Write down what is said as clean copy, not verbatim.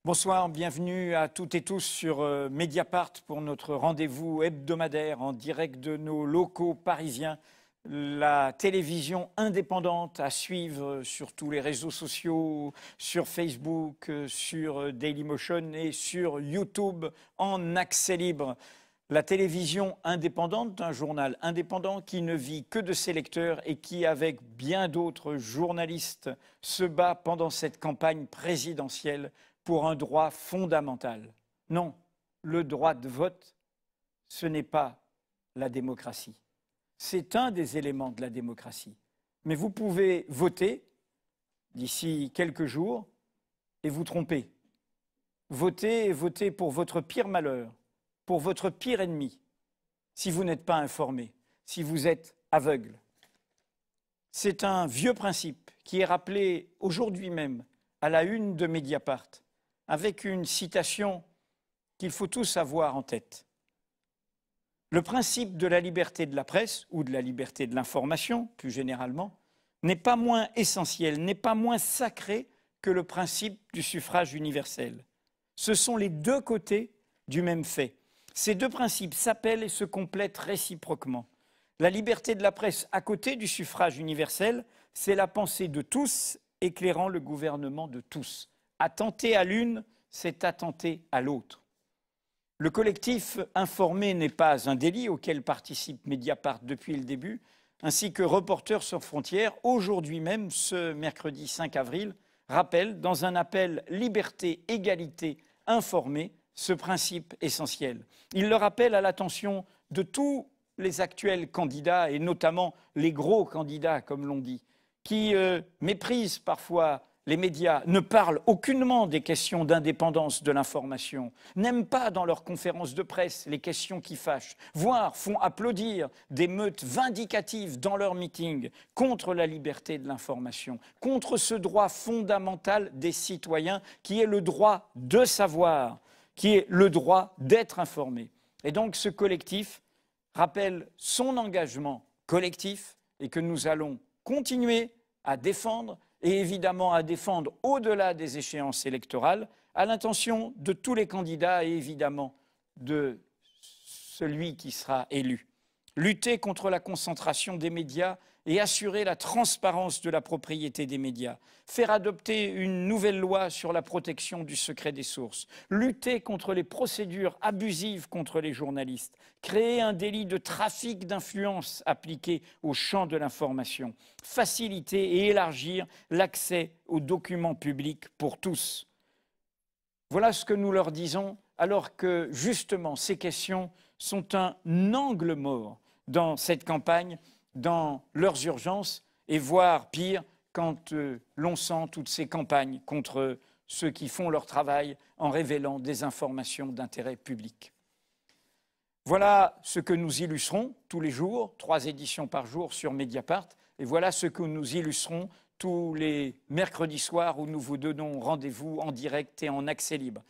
Bonsoir, bienvenue à toutes et tous sur Mediapart pour notre rendez-vous hebdomadaire en direct de nos locaux parisiens. La télévision indépendante à suivre sur tous les réseaux sociaux, sur Facebook, sur Dailymotion et sur YouTube en accès libre. La télévision indépendante d'un journal indépendant qui ne vit que de ses lecteurs et qui, avec bien d'autres journalistes, se bat pendant cette campagne présidentielle pour un droit fondamental. Non, le droit de vote, ce n'est pas la démocratie. C'est un des éléments de la démocratie. Mais vous pouvez voter d'ici quelques jours et vous tromper. Voter et voter pour votre pire malheur, pour votre pire ennemi, si vous n'êtes pas informé, si vous êtes aveugle. C'est un vieux principe qui est rappelé aujourd'hui même à la une de Mediapart, avec une citation qu'il faut tous avoir en tête. Le principe de la liberté de la presse, ou de la liberté de l'information, plus généralement, n'est pas moins essentiel, n'est pas moins sacré que le principe du suffrage universel. Ce sont les deux côtés du même fait. Ces deux principes s'appellent et se complètent réciproquement. La liberté de la presse, à côté du suffrage universel, c'est la pensée de tous éclairant le gouvernement de tous. Attenter à l'une, c'est attenter à l'autre. Le collectif informé n'est pas un délit auquel participe Mediapart depuis le début, ainsi que Reporters sans frontières, aujourd'hui même, ce mercredi 5 avril, rappelle dans un appel liberté, égalité, informé, ce principe essentiel. Il le rappelle à l'attention de tous les actuels candidats, et notamment les gros candidats, comme l'on dit, qui méprisent parfois les médias, ne parlent aucunement des questions d'indépendance de l'information, n'aiment pas dans leurs conférences de presse les questions qui fâchent, voire font applaudir des meutes vindicatives dans leurs meetings contre la liberté de l'information, contre ce droit fondamental des citoyens qui est le droit de savoir, qui est le droit d'être informé. Et donc ce collectif rappelle son engagement collectif et que nous allons continuer à défendre et évidemment à défendre au-delà des échéances électorales, à l'intention de tous les candidats et évidemment de celui qui sera élu. Lutter contre la concentration des médias et assurer la transparence de la propriété des médias. Faire adopter une nouvelle loi sur la protection du secret des sources. Lutter contre les procédures abusives contre les journalistes. Créer un délit de trafic d'influence appliqué au champ de l'information. Faciliter et élargir l'accès aux documents publics pour tous. Voilà ce que nous leur disons, alors que justement ces questions sont un angle mort dans cette campagne, dans leurs urgences, et voire pire, quand l'on sent toutes ces campagnes contre ceux qui font leur travail en révélant des informations d'intérêt public. Voilà ce que nous illustrons tous les jours, 3 éditions par jour sur Mediapart, et voilà ce que nous illustrons tous les mercredis soirs où nous vous donnons rendez-vous en direct et en accès libre.